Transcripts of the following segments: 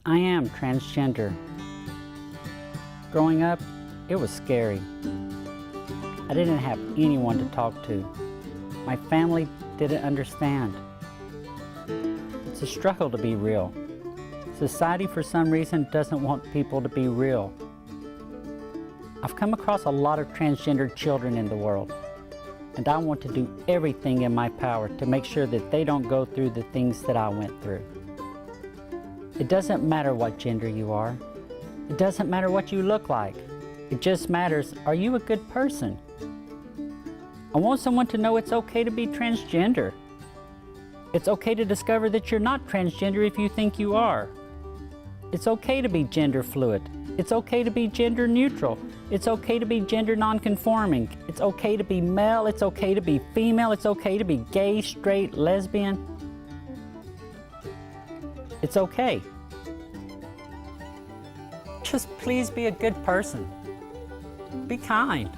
I am transgender. Growing up, it was scary. I didn't have anyone to talk to. My family didn't understand. It's a struggle to be real. Society, for some reason, doesn't want people to be real. I've come across a lot of transgender children in the world, and I want to do everything in my power to make sure that they don't go through the things that I went through. It doesn't matter what gender you are. It doesn't matter what you look like. It just matters, are you a good person? I want someone to know it's okay to be transgender. It's okay to discover that you're not transgender if you think you are. It's okay to be gender fluid. It's okay to be gender neutral. It's okay to be gender non-conforming. It's okay to be male. It's okay to be female. It's okay to be gay, straight, lesbian. It's okay. Just please be a good person. Be kind.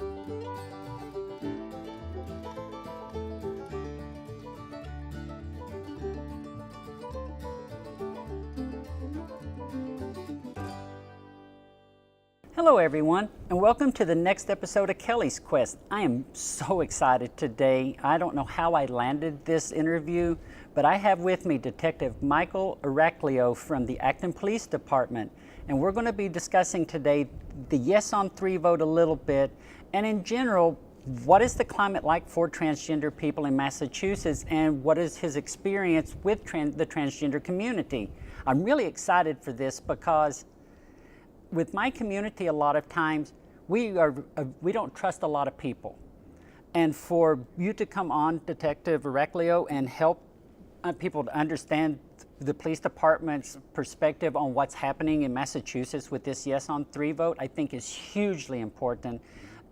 Hello everyone, and welcome to the next episode of Kelly's Quest. I am so excited today. I don't know how I landed this interview, but I have with me Detective Michael Eracleo from the Acton Police Department, and we're going to be discussing today the Yes on 3 vote a little bit, and in general, what is the climate like for transgender people in Massachusetts, and what is his experience with the transgender community? I'm really excited for this because with my community, a lot of times we don't trust a lot of people, and for you to come on, Detective Eracleo, and help people to understand the police department's perspective on what's happening in Massachusetts with this Yes on 3 vote, I think is hugely important.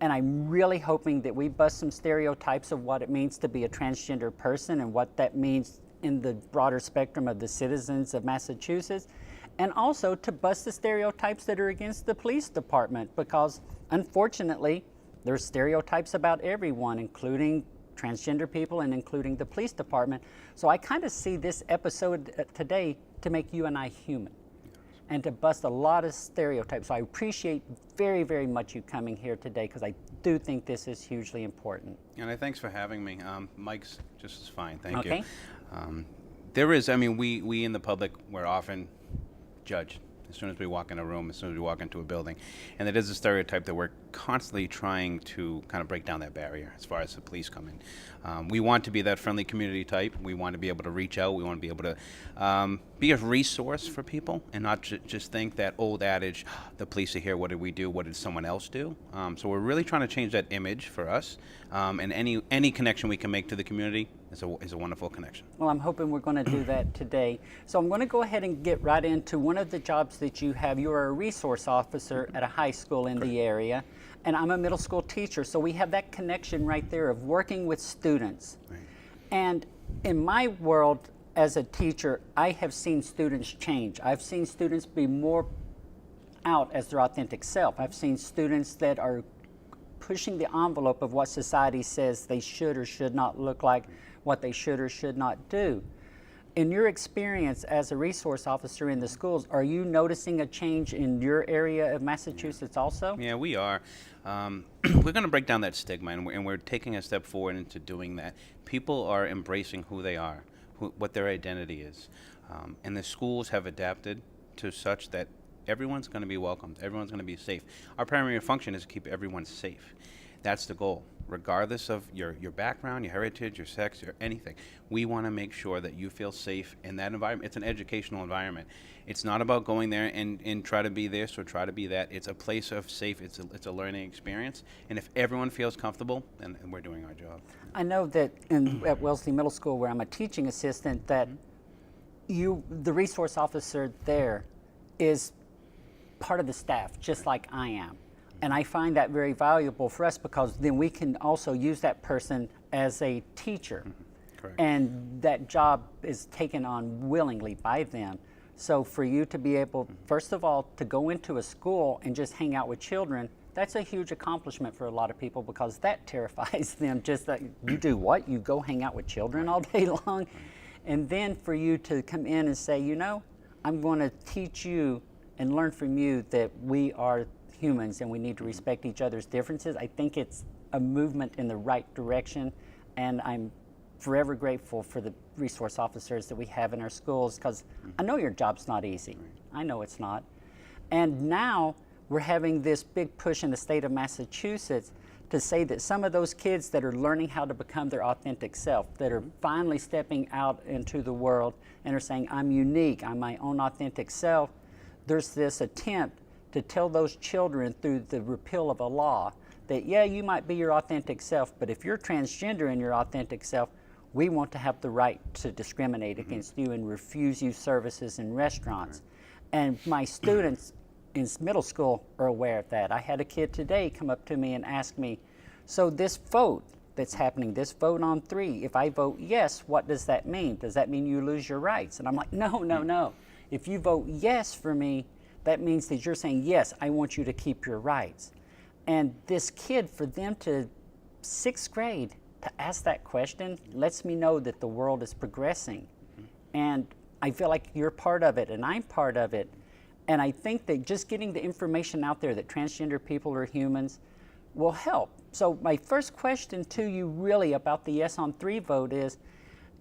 And I'm really hoping that we bust some stereotypes of what it means to be a transgender person and what that means in the broader spectrum of the citizens of Massachusetts. And also to bust the stereotypes that are against the police department, because unfortunately, there's stereotypes about everyone, including transgender people and including the police department. So I kind of see this episode today to make you and I human and to bust a lot of stereotypes. So I appreciate very, very much you coming here today, because I do think this is hugely important. And thanks for having me. Mike's just as fine, thank Okay. you. There is, I mean, we in the public, we're often judged as soon as we walk in a room, as soon as we walk into a building. And it is a stereotype that we're constantly trying to kind of break down that barrier as far as the police come in. We want to be that friendly community type. We want to be able to reach out. We want to be able to be a resource for people and not just think that old adage, the police are here, what did we do, what did someone else do? So we're really trying to change that image for us, and any connection we can make to the community is a wonderful connection. Well, I'm hoping we're going to do that today. So I'm going to go ahead and get right into one of the jobs that you have. You are a resource officer at a high school in the area, and I'm a middle school teacher, so we have that connection right there of working with students. Right. And in my world as a teacher, I have seen students change. I've seen students be more out as their authentic self. I've seen students that are pushing the envelope of what society says they should or should not look like, what they should or should not do. In your experience as a resource officer in the schools, are you noticing a change in your area of Massachusetts also? Yeah, we are. We're going to break down that stigma, and we're taking a step forward into doing that. People are embracing who they are, what their identity is. And the schools have adapted to such that everyone's going to be welcomed, everyone's going to be safe. Our primary function is to keep everyone safe. That's the goal. Regardless of your background, your heritage, your sex, your anything, we want to make sure that you feel safe in that environment. It's an educational environment. It's not about going there and try to be this or try to be that. It's a place of safe. It's a learning experience. And if everyone feels comfortable, then we're doing our job. I know that at Wellesley Middle School, where I'm a teaching assistant, that the resource officer there is part of the staff, just like I am. And I find that very valuable for us, because then we can also use that person as a teacher. Correct. And that job is taken on willingly by them. So for you to be able, first of all, to go into a school and just hang out with children, that's a huge accomplishment for a lot of people, because that terrifies them. Just that you do what? You go hang out with children all day long? And then for you to come in and say, you know, I'm going to teach you and learn from you that we are humans and we need to respect each other's differences. I think it's a movement in the right direction, and I'm forever grateful for the resource officers that we have in our schools, because I know your job's not easy. I know it's not. And now we're having this big push in the state of Massachusetts to say that some of those kids that are learning how to become their authentic self, that are finally stepping out into the world and are saying, I'm unique, I'm my own authentic self, there's this attempt to tell those children through the repeal of a law that, yeah, you might be your authentic self, but if you're transgender in your authentic self, we want to have the right to discriminate against you and refuse you services in restaurants. And my students in middle school are aware of that. I had a kid today come up to me and ask me, so this vote that's happening, this vote on 3, if I vote yes, what does that mean? Does that mean you lose your rights? And I'm like, no, no, no. If you vote yes for me, that means that you're saying, yes, I want you to keep your rights. And this kid, for them to 6th grade, to ask that question lets me know that the world is progressing. And I feel like you're part of it and I'm part of it. And I think that just getting the information out there that transgender people are humans will help. So my first question to you really about the yes on 3 vote is,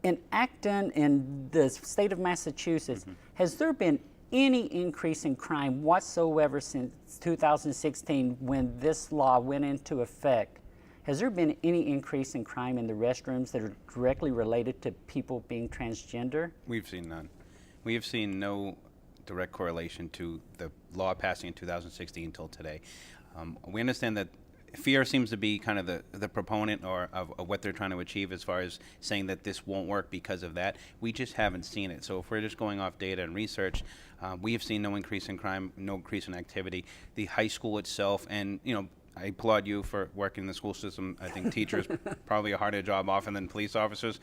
in Acton, in the state of Massachusetts, has there been any increase in crime whatsoever since 2016 when this law went into effect? Has there been any increase in crime in the restrooms that are directly related to people being transgender? We've seen none. We have seen no direct correlation to the law passing in 2016 until today. We understand that fear seems to be kind of the proponent of what they're trying to achieve as far as saying that this won't work because of that. We just haven't seen it. So if we're just going off data and research, we have seen no increase in crime, no increase in activity. The high school itself, and I applaud you for working in the school system. I think teachers probably a harder job often than police officers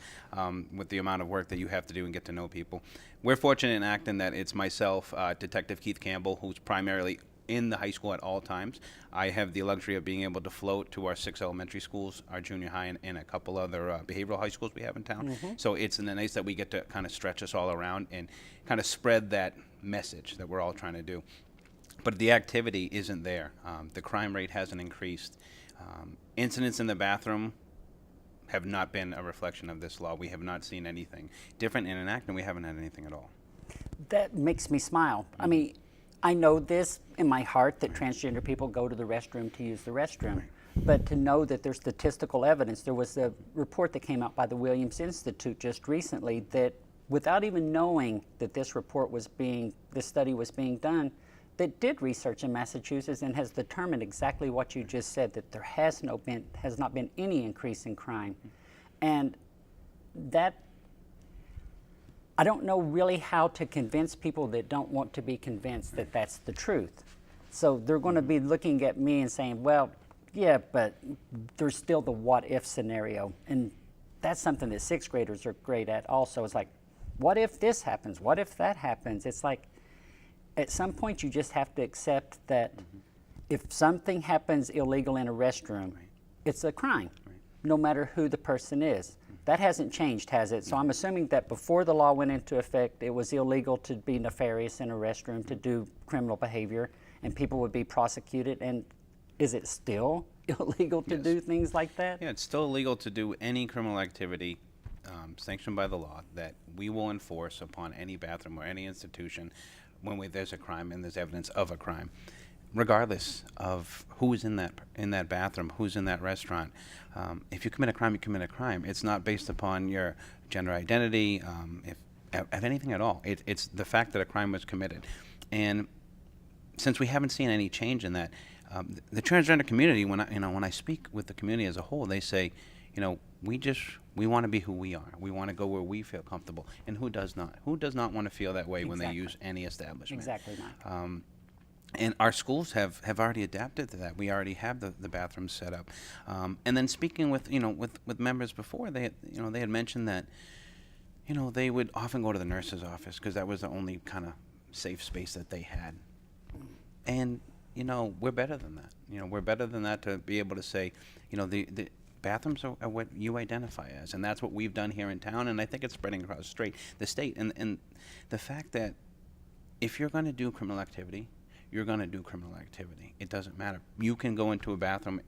with the amount of work that you have to do and get to know people. We're fortunate in Acton that it's myself, Detective Keith Campbell, who's primarily in the high school at all times. I have the luxury of being able to float to our 6 elementary schools, our junior high, and a couple other behavioral high schools we have in town. So it's nice that we get to kind of stretch us all around and kind of spread that message that we're all trying to do. But the activity isn't there. The crime rate hasn't increased. Incidents in the bathroom have not been a reflection of this law. We have not seen anything different in Acton. We haven't had anything at all. That makes me smile. I mean, I know this in my heart that transgender people go to the restroom to use the restroom. But to know that there's statistical evidence, there was a report that came out by the Williams Institute just recently that, without even knowing that this study was being done, that did research in Massachusetts and has determined exactly what you just said, that there has not been any increase in crime. And that, I don't know really how to convince people that don't want to be convinced that that's the truth. So they're going to be looking at me and saying, well, yeah, but there's still the what if scenario. And that's something that 6th graders are great at also. It's like, what if this happens? What if that happens? It's like, at some point you just have to accept that if something happens illegal in a restroom, it's a crime, no matter who the person is. That hasn't changed, has it? So I'm assuming that before the law went into effect, it was illegal to be nefarious in a restroom, to do criminal behavior, and people would be prosecuted. And is it still illegal to do things like that? Yeah, it's still illegal to do any criminal activity sanctioned by the law that we will enforce upon any bathroom or any institution when there's a crime and there's evidence of a crime, regardless of who's in that bathroom, who's in that restaurant. If you commit a crime, you commit a crime. It's not based upon your gender identity, if anything at all. It's the fact that a crime was committed. And since we haven't seen any change in that, the transgender community, when I speak with the community as a whole, they say, we want to be who we are. We want to go where we feel comfortable. And who does not? Who does not want to feel that way when they use any establishment? Exactly not. And our schools have already adapted to that. We already have the bathrooms set up. And then speaking with members before, they had mentioned that they would often go to the nurse's office because that was the only kind of safe space that they had. And we're better than that. We're better than that to be able to say, the bathrooms are what you identify as, and that's what we've done here in town, and I think it's spreading across the state. And the fact that if you're going to do criminal activity, you're going to do criminal activity. It doesn't matter. You can go into a bathroom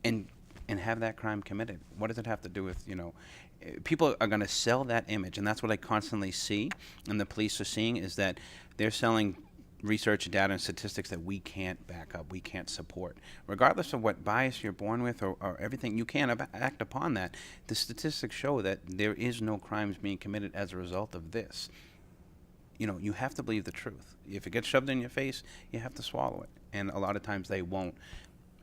and have that crime committed. What does it have to do with, people are going to sell that image, and that's what I constantly see, and the police are seeing, is that they're selling research, data, and statistics that we can't back up, we can't support. Regardless of what bias you're born with or everything, you can't act upon that. The statistics show that there is no crimes being committed as a result of this. You have to believe the truth. If it gets shoved in your face, you have to swallow it. And a lot of times they won't.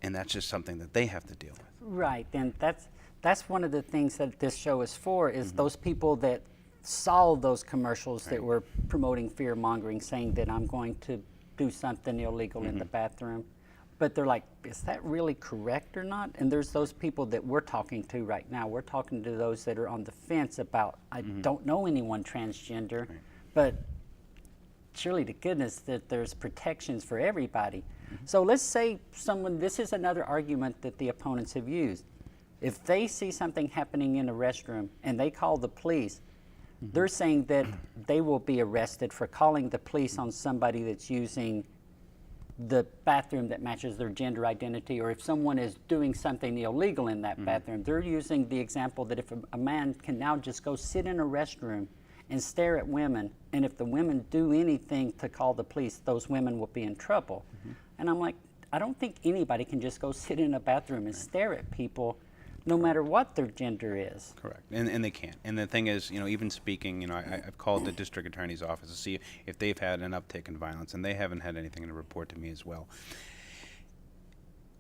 And that's just something that they have to deal with. Right, and that's one of the things that this show is for, is those people that saw those commercials that were promoting fear-mongering, saying that I'm going to do something illegal in the bathroom. But they're like, is that really correct or not? And there's those people that we're talking to right now. We're talking to those that are on the fence about, I don't know anyone transgender, but surely to goodness that there's protections for everybody. So let's say this is another argument that the opponents have used. If they see something happening in a restroom and they call the police, they're saying that they will be arrested for calling the police on somebody that's using the bathroom that matches their gender identity, or if someone is doing something illegal in that bathroom. They're using the example that if a man can now just go sit in a restroom and stare at women, and if the women do anything to call the police, those women will be in trouble. And I'm like, I don't think anybody can just go sit in a bathroom and stare at people, no matter what their gender is. Correct, and they can't. And the thing is, even speaking, I've called the district attorney's office to see if they've had an uptick in violence, and they haven't had anything to report to me as well.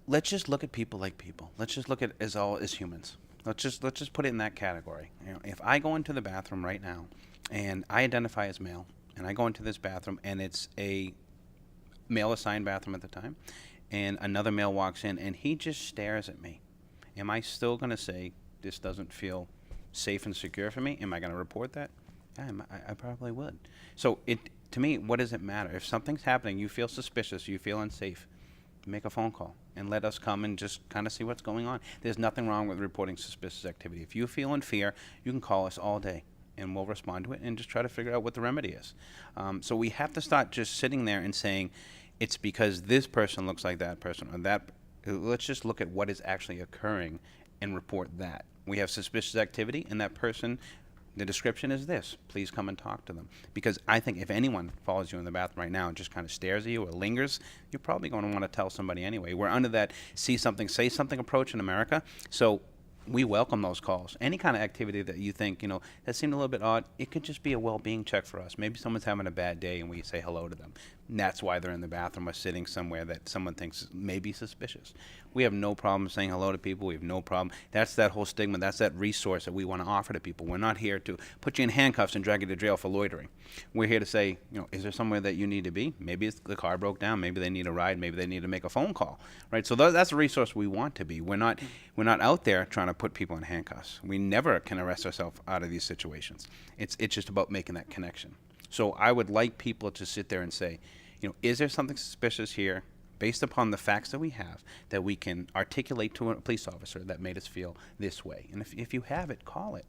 Let's just look at people like people. Let's just look at all as humans. Let's just put it in that category. If I go into the bathroom right now, and I identify as male, and I go into this bathroom, and it's a male-assigned bathroom at the time, and another male walks in, and he just stares at me, am I still going to say, this doesn't feel safe and secure for me? Am I going to report that? Yeah, I probably would. So to me, what does it matter? If something's happening, you feel suspicious, you feel unsafe, make a phone call and let us come and just kind of see what's going on. There's nothing wrong with reporting suspicious activity. If you feel in fear, you can call us all day, and we'll respond to it and just try to figure out what the remedy is. So we have to start just sitting there and saying, it's because this person looks like that person or that. Let's just look at what is actually occurring and report that. We have suspicious activity, and that person, the description is this. Please come and talk to them. Because I think if anyone follows you in the bathroom right now and just kind of stares at you or lingers, you're probably going to want to tell somebody anyway. We're under that see something, say something approach in America. So we welcome those calls. Any kind of activity that you think, that seemed a little bit odd, it could just be a well-being check for us. Maybe someone's having a bad day and we say hello to them. And that's why they're in the bathroom or sitting somewhere that someone thinks may be suspicious. We have no problem saying hello to people. We have no problem. That's that whole stigma. That's that resource that we want to offer to people. We're not here to put you in handcuffs and drag you to jail for loitering. We're here to say, is there somewhere that you need to be? Maybe the car broke down. Maybe they need a ride. Maybe they need to make a phone call, right? So that's a resource we want to be. We're not out there trying to put people in handcuffs. We never can arrest ourselves out of these situations. It's just about making that connection. So I would like people to sit there and say, is there something suspicious here based upon the facts that we have that we can articulate to a police officer that made us feel this way? And if you have it, call it,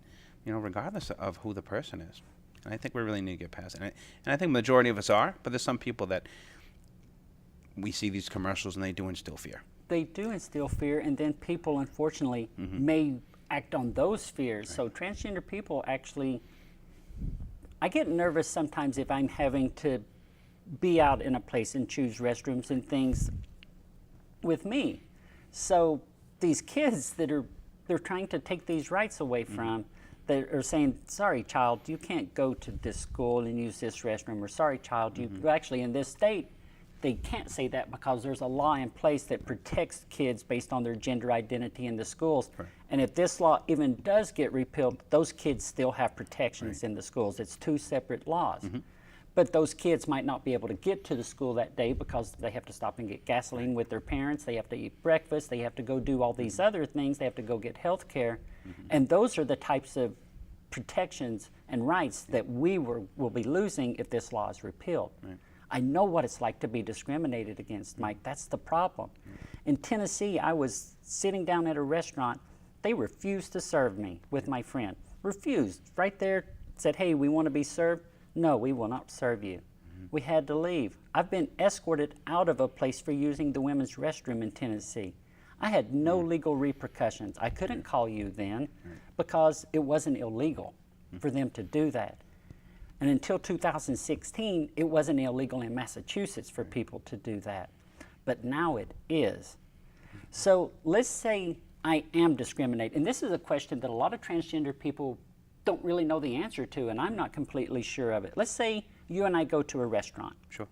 regardless of who the person is. And I think we really need to get past it. And I think the majority of us are, but there's some people that we see these commercials and they do instill fear. They do instill fear, and then people, unfortunately, may act on those fears. Right. So transgender people actually, I get nervous sometimes if I'm having to be out in a place and choose restrooms and things with me. So these kids that they're trying to take these rights away from, they are saying, sorry child, you can't go to this school and use this restroom, or sorry child, you actually in this state, they can't say that because there's a law in place that protects kids based on their gender identity in the schools. Right. And if this law even does get repealed, those kids still have protections in the schools. It's two separate laws. But those kids might not be able to get to the school that day because they have to stop and get gasoline with their parents. They have to eat breakfast. They have to go do all these other things. They have to go get health care. And those are the types of protections and rights that we will be losing if this law is repealed. Right. I know what it's like to be discriminated against, Mike. That's the problem. In Tennessee, I was sitting down at a restaurant. They refused to serve me with my friend. Refused. Right there, said, hey, we want to be served. No, we will not serve you. We had to leave. I've been escorted out of a place for using the women's restroom in Tennessee. I had no legal repercussions. I couldn't call you then because it wasn't illegal for them to do that. And until 2016, it wasn't illegal in Massachusetts for people to do that. But now it is. So let's say I am discriminated. And this is a question that a lot of transgender people don't really know the answer to, and I'm not completely sure of it. Let's say you and I go to a restaurant. Sure.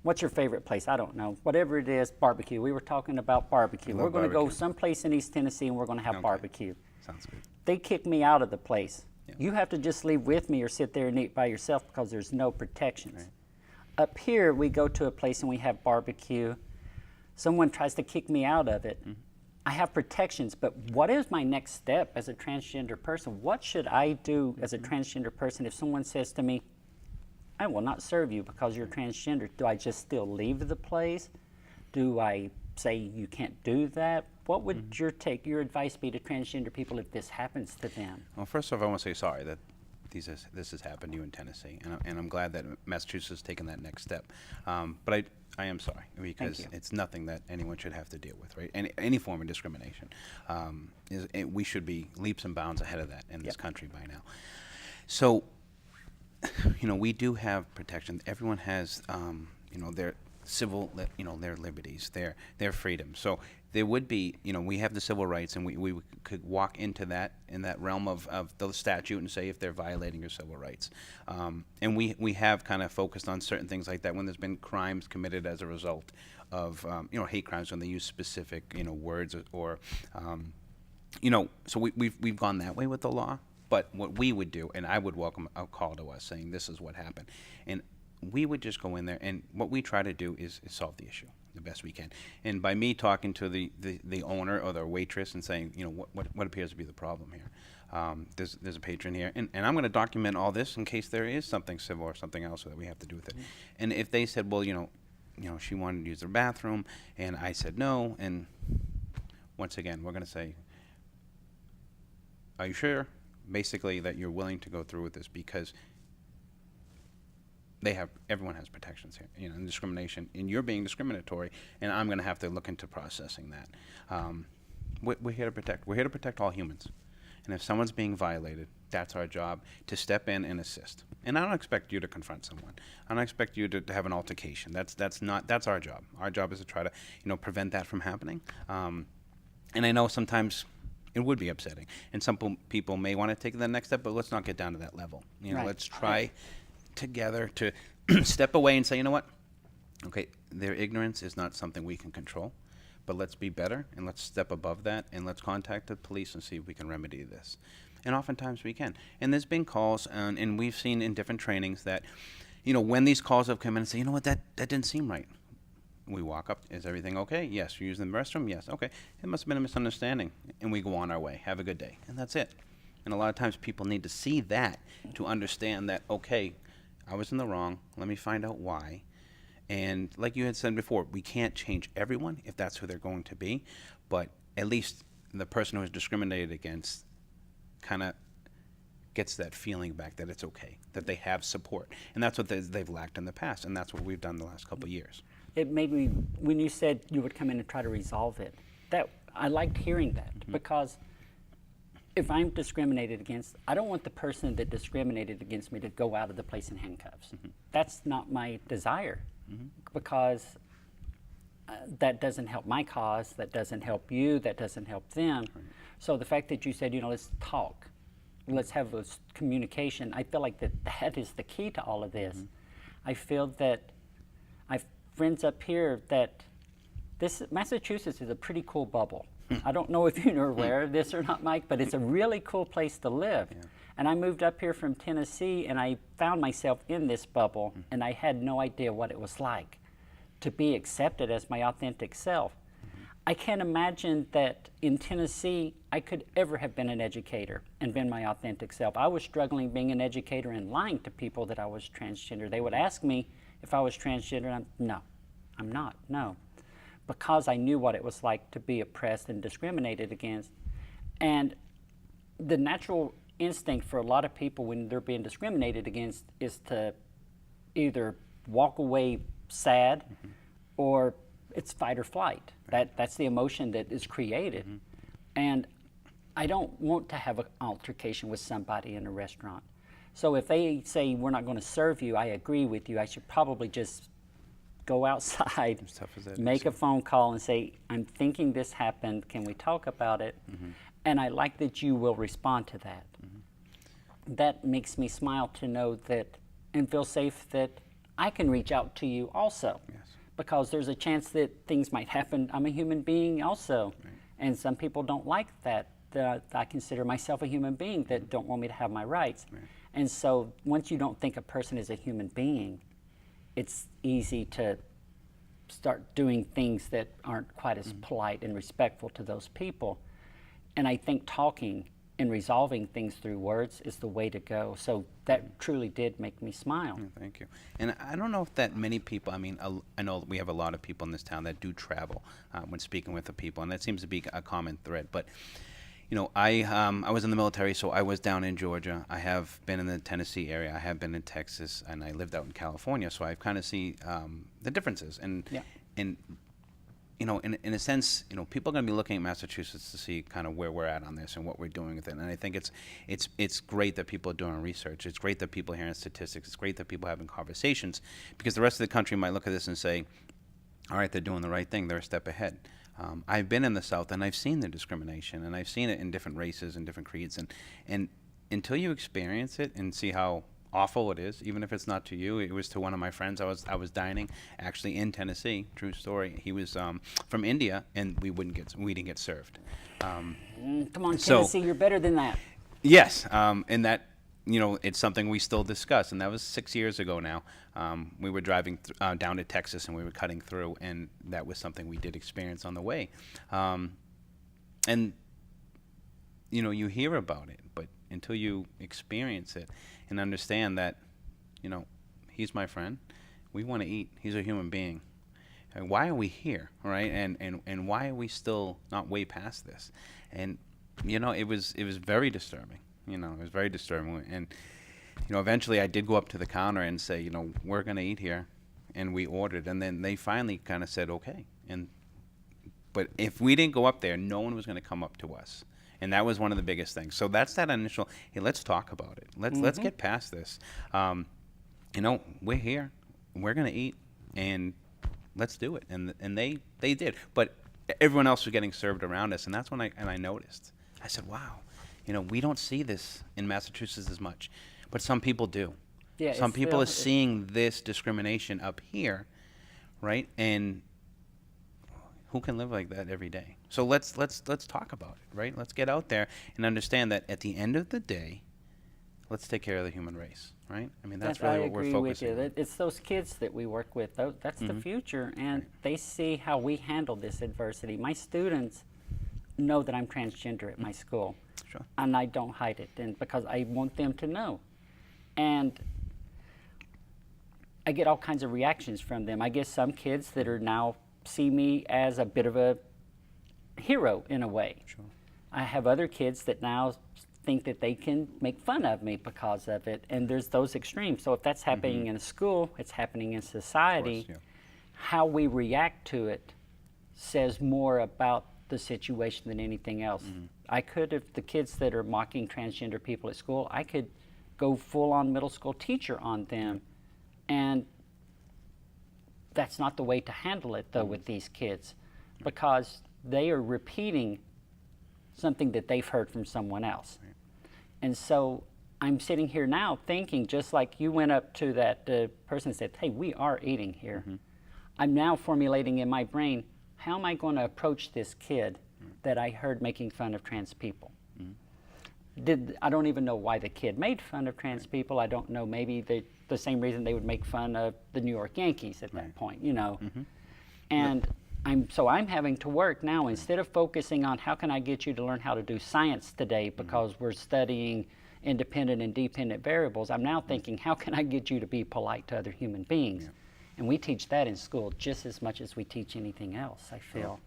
What's your favorite place? I don't know. Whatever it is, barbecue. We were talking about barbecue. We're going to go someplace in East Tennessee and we're going to have barbecue. Sounds good. They kick me out of the place. Yeah. You have to just leave with me or sit there and eat by yourself because there's no protections. Right. Up here, we go to a place and we have barbecue. Someone tries to kick me out of it. I have protections, but what is my next step as a transgender person? What should I do as a transgender person if someone says to me, I will not serve you because you're transgender? Do I just still leave the place? Do I say you can't do that? What would your advice be to transgender people if this happens to them? Well, first off, I want to say sorry that this has happened to you in Tennessee, and I'm glad that Massachusetts has taken that next step. But I am sorry because it's nothing that anyone should have to deal with, right? Any form of discrimination, we should be leaps and bounds ahead of that in this country by now. So, we do have protection. Everyone has, their civil, their liberties, their freedom. So there would be, we have the civil rights, and we could walk into that in that realm of the statute and say if they're violating your civil rights. And we have kind of focused on certain things like that when there's been crimes committed as a result of, hate crimes when they use specific, words or so we've gone that way with the law. But what we would do, and I would welcome a call to us saying this is what happened, and we would just go in there, and what we try to do is solve the issue the best we can. And by me talking to the owner or the waitress and saying, what appears to be the problem here, there's a patron here, and I'm going to document all this in case there is something civil or something else that we have to do with it. And if they said, well, she wanted to use their bathroom, and I said no, and once again, we're going to say, are you sure? Basically, that you're willing to go through with this because everyone has protections here, and discrimination, and you're being discriminatory, and I'm going to have to look into processing that. We're here to protect. We're here to protect all humans, and if someone's being violated, that's our job to step in and assist. And I don't expect you to confront someone. I don't expect you to have an altercation. That's our job. Our job is to try to prevent that from happening. And I know sometimes it would be upsetting, and some people may want to take the next step, but let's not get down to that level. Let's try together to step away and say, you know what? Okay, their ignorance is not something we can control, but let's be better and let's step above that and let's contact the police and see if we can remedy this. And oftentimes we can. And there's been calls, and we've seen in different trainings that, when these calls have come in and say, you know what, that didn't seem right. We walk up, is everything okay? Yes. You're using the restroom? Yes. Okay. It must have been a misunderstanding. And we go on our way. Have a good day. And that's it. And a lot of times people need to see that to understand that, okay, I was in the wrong. Let me find out why. And like you had said before, we can't change everyone if that's who they're going to be. But at least the person who is discriminated against kind of gets that feeling back that it's okay, that they have support. And that's what they've lacked in the past. And that's what we've done the last couple of years. It made me, when you said you would come in and try to resolve it, that I liked hearing that, because if I'm discriminated against, I don't want the person that discriminated against me to go out of the place in handcuffs. That's not my desire, because that doesn't help my cause, that doesn't help you, that doesn't help them. So the fact that you said, let's talk, let's have this communication, I feel like that is the key to all of this. I feel that I've friends up here that Massachusetts is a pretty cool bubble. I don't know if you're aware of this or not, Mike, but it's a really cool place to live. And I moved up here from Tennessee, and I found myself in this bubble, and I had no idea what it was like to be accepted as my authentic self. I can't imagine that in Tennessee I could ever have been an educator and been my authentic self. I was struggling being an educator and lying to people that I was transgender. They would ask me if I was transgender, and no, I'm not, no. Because I knew what it was like to be oppressed and discriminated against. And the natural instinct for a lot of people when they're being discriminated against is to either walk away sad, or it's fight or flight. That's the emotion that is created. And I don't want to have an altercation with somebody in a restaurant. So if they say, we're not going to serve you, I agree with you. I should probably just go outside, As tough as that make is. a phone call and say, I'm thinking this happened. Can we talk about it? And I like that you will respond to that. That makes me smile to know that and feel safe that I can reach out to you also. Yes. Because there's a chance that things might happen. I'm a human being also. And some people don't like that. I consider myself a human being that don't want me to have my rights. And so once you don't think a person is a human being, it's easy to start doing things that aren't quite as polite and respectful to those people. And I think talking and resolving things through words is the way to go. So that truly did make me smile. Thank you. And I don't know if that many people, I mean, I know we have a lot of people in this town that do travel when speaking with the people, and that seems to be a common thread. But, you know, I was in the military, so I was down in Georgia. I have been in the Tennessee area. I have been in Texas, and I lived out in California, so I kind of see the differences. And, you know, in a sense, you know, people are going to be looking at Massachusetts to see kind of where we're at on this and what we're doing with it. And I think it's great that people are doing research. It's great that people are hearing statistics. It's great that people are having conversations, because the rest of the country might look at this and say, all right, they're doing the right thing. They're a step ahead. I've been in the South, and I've seen the discrimination, and I've seen it in different races and different creeds. And until you experience it and see how awful it is, even if it's not to you. It was to one of my friends. I was dining actually in Tennessee. True story. He was from India, and we didn't get served. Come on, Tennessee, you're better than that. Yes, and that, you know, it's something we still discuss, and that was 6 years ago now. We were driving down to Texas, and we were cutting through, and that was something we did experience on the way. And you know, you hear about it, but until you experience it and understand that, you know, he's my friend, we want to eat, he's a human being. And why are we here, right? And why are we still not way past this? And, you know, it was very disturbing. You know, it was very disturbing. And, you know, eventually I did go up to the counter and say, you know, we're going to eat here. And we ordered. And then they finally kind of said, okay. But if we didn't go up there, no one was going to come up to us. And that was one of the biggest things. So that's that initial, hey, let's talk about it. Let's get past this. You know, we're here. We're going to eat. And let's do it. And they did. But everyone else was getting served around us. And that's when I noticed. I said, wow. You know, we don't see this in Massachusetts as much. But some people do. Yeah, some people are seeing this discrimination up here, right? And who can live like that every day? So let's talk about it, right? Let's get out there and understand that at the end of the day, let's take care of the human race, right? I mean, that's really what we're focusing on. It's those kids that we work with. That's the future, and they see how we handle this adversity. My students know that I'm transgender at my school, and I don't hide it, and because I want them to know. And I get all kinds of reactions from them. I get some kids that are now see me as a bit of a hero in a way. I have other kids that now think that they can make fun of me because of it, and there's those extremes. So if that's happening in a school, it's happening in society. Of course, how we react to it says more about the situation than anything else. I could, if the kids that are mocking transgender people at school, I could go full-on middle school teacher on them, and that's not the way to handle it, though, with these kids, because they are repeating something that they've heard from someone else. And so I'm sitting here now thinking, just like you went up to that person and said, hey, we are eating here. I'm now formulating in my brain, how am I going to approach this kid that I heard making fun of trans people? I don't even know why the kid made fun of trans people. I don't know, maybe the same reason they would make fun of the New York Yankees at that point, you know. And I'm having to work now, instead of focusing on how can I get you to learn how to do science today because we're studying independent and dependent variables, I'm now thinking, how can I get you to be polite to other human beings? And we teach that in school just as much as we teach anything else, I feel.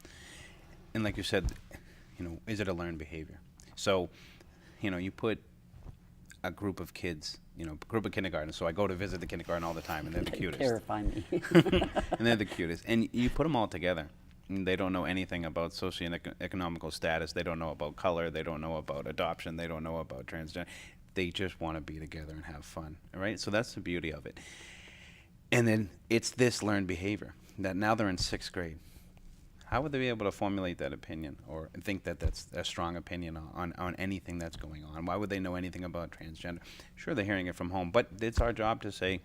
And like you said, you know, is it a learned behavior? So, you know, you put a group of kids, group of kindergartners. So I go to visit the kindergarten all the time, and they're the They cutest. terrify me. And they're the cutest. And you put them all together. And they don't know anything about socioeconomical status. They don't know about color. They don't know about adoption. They don't know about transgender. They just want to be together and have fun, all right? So that's the beauty of it. And then it's this learned behavior that now they're in 6th grade. How would they be able to formulate that opinion or think that that's a strong opinion on anything that's going on? Why would they know anything about transgender? Sure, they're hearing it from home, but it's our job to say,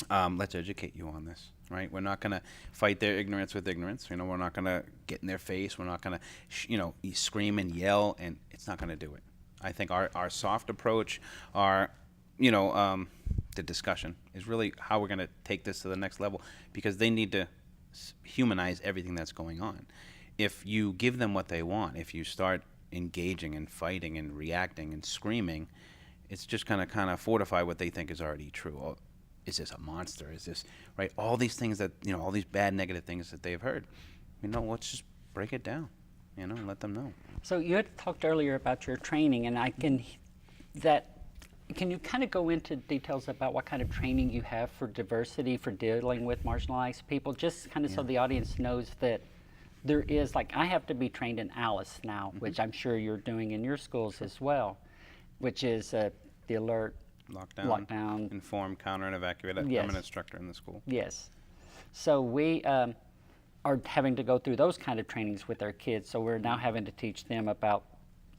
let's educate you on this, right? We're not going to fight their ignorance with ignorance. We're not going to get in their face. We're not going to, scream and yell, and it's not going to do it. I think our soft approach, the discussion is really how we're going to take this to the next level, because they need to humanize everything that's going on. If you give them what they want, if you start engaging and fighting and reacting and screaming, it's just going to kind of fortify what they think is already true. Oh, is this a monster? Is this, right? All these things that, all these bad negative things that they've heard, let's just break it down, and let them know. So you had talked earlier about your training, and can you kind of go into details about what kind of training you have for diversity, for dealing with marginalized people, just kind of so the audience knows that there is, like, I have to be trained in ALICE now, which I'm sure you're doing in your schools as well, which is the alert, lockdown, inform, counter, and evacuate. Yes. I'm an instructor in the school. Yes. So we are having to go through those kind of trainings with our kids, so we're now having to teach them about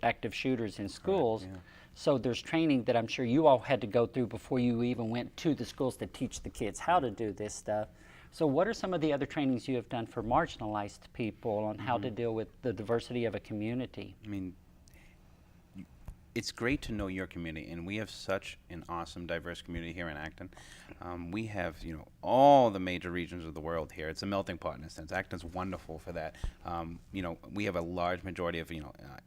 active shooters in schools. Correct, yeah. So there's training that I'm sure you all had to go through before you even went to the schools to teach the kids how to do this stuff. So what are some of the other trainings you have done for marginalized people on how to deal with the diversity of a community? It's great to know your community, and we have such an awesome, diverse community here in Acton. We have, all the major regions of the world here. It's a melting pot in a sense. Acton's wonderful for that. We have a large majority of,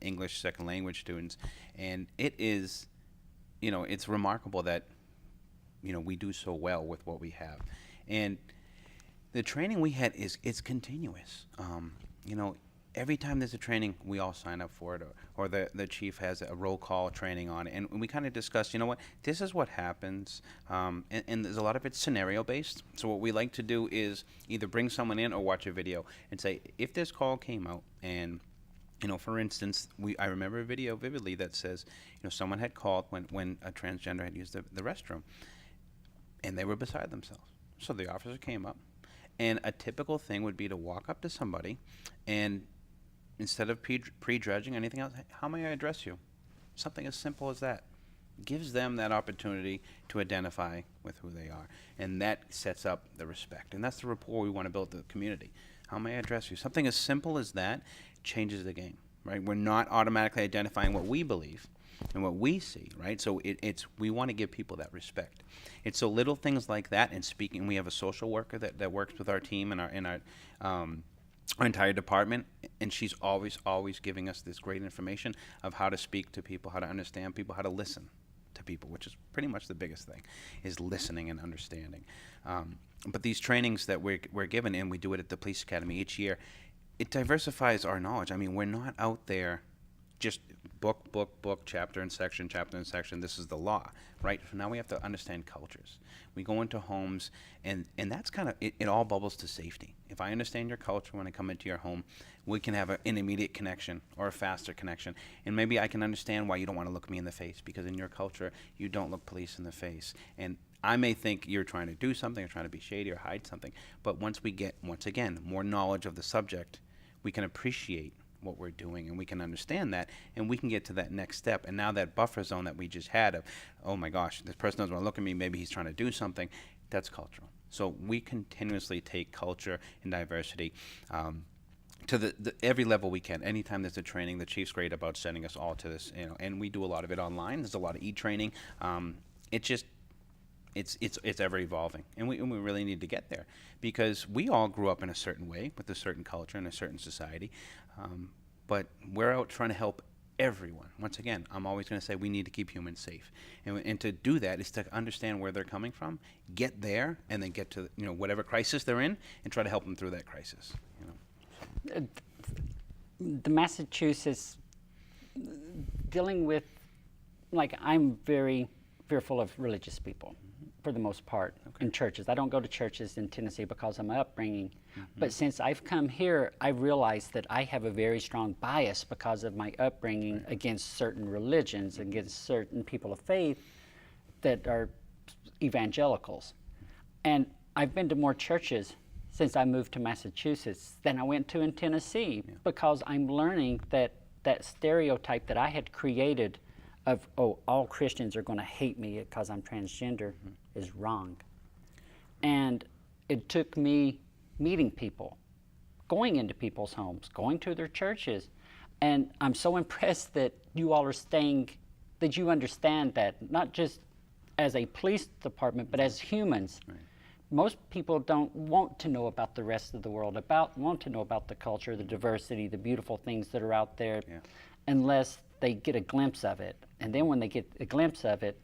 English second language students, and it is, it's remarkable that, we do so well with what we have. And the training we had it's continuous. Every time there's a training, we all sign up for it, or the chief has a roll call training on it, and we kind of discuss, this is what happens, and there's a lot of it's scenario based. So what we like to do is either bring someone in or watch a video and say, if this call came out, and for instance, I remember a video vividly that says, someone had called when a transgender had used the restroom, and they were beside themselves. So the officer came up, and a typical thing would be to walk up to somebody and, instead of prejudging anything else, how may I address you? Something as simple as that. Gives them that opportunity to identify with who they are. And that sets up the respect. And that's the rapport we want to build with the community. How may I address you? Something as simple as that changes the game, right? We're not automatically identifying what we believe and what we see, right? So we want to give people that respect. It's so little things like that. And speaking, we have a social worker that works with our team and our entire department, and she's always giving us this great information of how to speak to people, how to understand people, how to listen to people, which is pretty much the biggest thing, is listening and understanding. But these trainings that we're given, and we do it at the police academy each year, it diversifies our knowledge. We're not out there just book, chapter and section, this is the law, right? So now we have to understand cultures. We go into homes, and that's kind of, it all bubbles to safety. If I understand your culture when I come into your home, we can have an immediate connection or a faster connection. And maybe I can understand why you don't want to look me in the face, because in your culture, you don't look police in the face. And I may think you're trying to do something or trying to be shady or hide something, but once we get, once again, more knowledge of the subject, we can appreciate what we're doing, and we can understand that, and we can get to that next step. And now that buffer zone that we just had of, oh my gosh, this person doesn't want to look at me, maybe he's trying to do something, that's cultural. So we continuously take culture and diversity to the every level we can. Anytime there's a training, the chief's great about sending us all to this, and we do a lot of it online. There's a lot of e-training. It's ever evolving, and we really need to get there, because we all grew up in a certain way with a certain culture and a certain society, but we're out trying to help everyone. Once again, I'm always going to say we need to keep humans safe, and to do that is to understand where they're coming from, get there, and then get to whatever crisis they're in, and try to help them through that crisis. The Massachusetts dealing with like I'm very fearful of religious people for the most part in churches. I don't go to churches in Tennessee because of my upbringing. But since I've come here, I've realized that I have a very strong bias because of my upbringing against certain religions, against certain people of faith that are evangelicals. And I've been to more churches since I moved to Massachusetts than I went to in Tennessee because I'm learning that that stereotype that I had created of, oh, all Christians are going to hate me because I'm transgender is wrong. And it took me meeting people, going into people's homes, going to their churches. And I'm so impressed that you all are staying, that you understand that, not just as a police department, but as humans. Right. Most people don't want to know about the rest of the world, want to know about the culture, the diversity, the beautiful things that are out there, unless they get a glimpse of it. And then when they get a glimpse of it,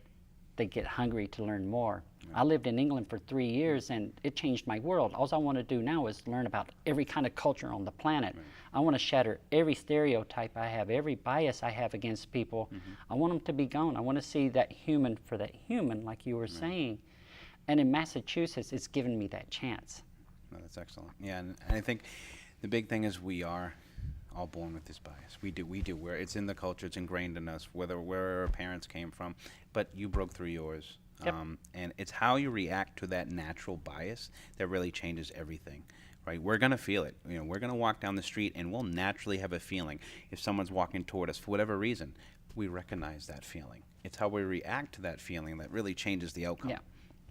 they get hungry to learn more. I lived in England for 3 years, and it changed my world. All I want to do now is learn about every kind of culture on the planet. I want to shatter every stereotype I have, every bias I have against people. I want them to be gone. I want to see that human for that human, like you were saying. And in Massachusetts, it's given me that chance. No, that's excellent. Yeah, and I think the big thing is we are all born with this bias. We do. It's in the culture. It's ingrained in us, where our parents came from. But you broke through yours. And it's how you react to that natural bias that really changes everything, right? We're going to feel it. You know, we're going to walk down the street and we'll naturally have a feeling. If someone's walking toward us for whatever reason, we recognize that feeling. It's how we react to that feeling that really changes the outcome. Yeah.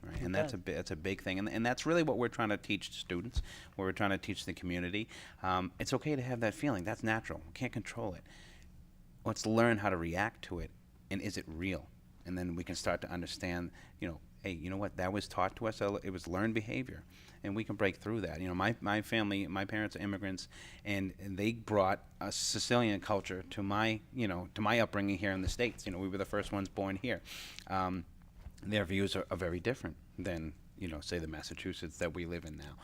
Right? And that's a big thing. And that's really what we're trying to teach students, what we're trying to teach the community. It's okay to have that feeling. That's natural. We can't control it. Let's learn how to react to it. And is it real? And then we can start to understand, you know, hey, you know what, that was taught to us, it was learned behavior, and we can break through that. You know, my family, my parents are immigrants, and they brought a Sicilian culture to my upbringing here in the States. You know, we were the first ones born here. Their views are very different than, you know, say the Massachusetts that we live in now.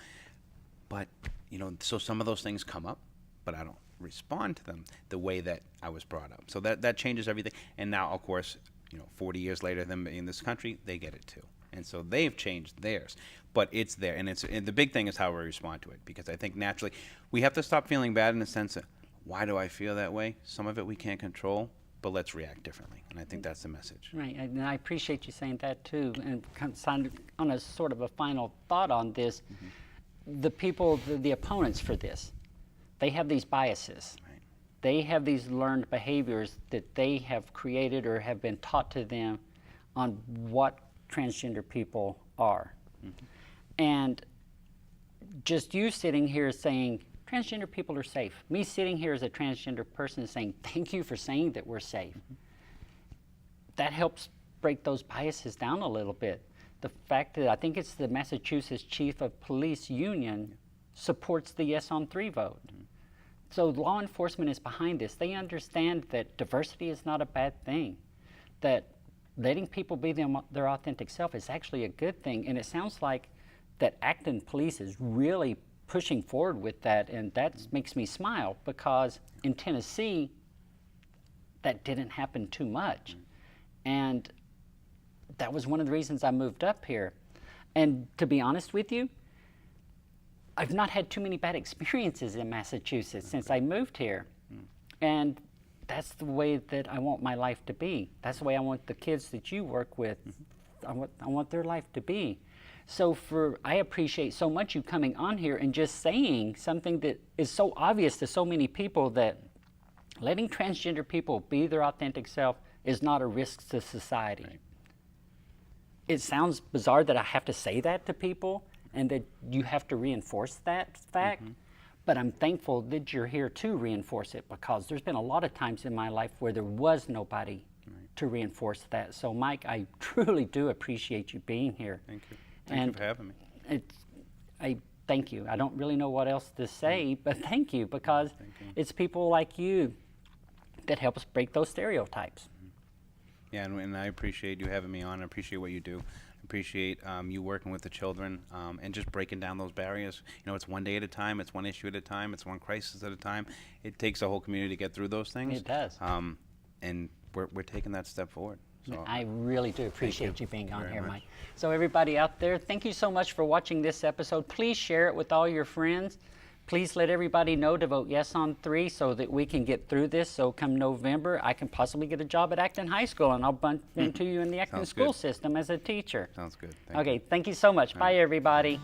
But, you know, so some of those things come up, but I don't respond to them the way that I was brought up. So that changes everything. And now, of course, you know, 40 years later, them in this country, they get it too. And so they've changed theirs. But it's there. And the big thing is how we respond to it. Because I think naturally, we have to stop feeling bad in the sense of, why do I feel that way? Some of it we can't control, but let's react differently. And I think that's the message. Right, and I appreciate you saying that too. And on a sort of a final thought on this, the people, the opponents for this, they have these biases. They have these learned behaviors that they have created or have been taught to them on what transgender people are. And just you sitting here saying, transgender people are safe. Me sitting here as a transgender person saying, thank you for saying that we're safe. That helps break those biases down a little bit. The fact that I think it's the Massachusetts Chief of Police Union supports the yes on 3 vote. So law enforcement is behind this. They understand that diversity is not a bad thing, that letting people be their authentic self is actually a good thing. And it sounds like that Acton Police is really pushing forward with that, and that makes me smile, because in Tennessee, that didn't happen too much. And that was one of the reasons I moved up here. And to be honest with you, I've not had too many bad experiences in Massachusetts since I moved here. And that's the way that I want my life to be. That's the way I want the kids that you work with, I want their life to be. So I appreciate so much you coming on here and just saying something that is so obvious to so many people, that letting transgender people be their authentic self is not a risk to society. Right. It sounds bizarre that I have to say that to people, and that you have to reinforce that fact, but I'm thankful that you're here to reinforce it, because there's been a lot of times in my life where there was nobody to reinforce that. So Mike, I truly do appreciate you being here. Thank you. Thank you for having me. I thank you. I don't really know what else to say, but thank you, because it's people like you that help us break those stereotypes. Yeah, and I appreciate you having me on. I appreciate what you do. Appreciate you working with the children, and just breaking down those barriers. You know, it's one day at a time, it's one issue at a time, it's one crisis at a time. It takes a whole community to get through those things. It does. And we're taking that step forward. So I really do appreciate you being on very here, much. Mike. So everybody out there, thank you so much for watching this episode. Please share it with all your friends. Please let everybody know to vote yes on 3 so that we can get through this. So come November, I can possibly get a job at Acton High School, and I'll bump into you in the Acton Sounds school good. system as a teacher. Sounds good. Okay, thank you so much. Bye, everybody.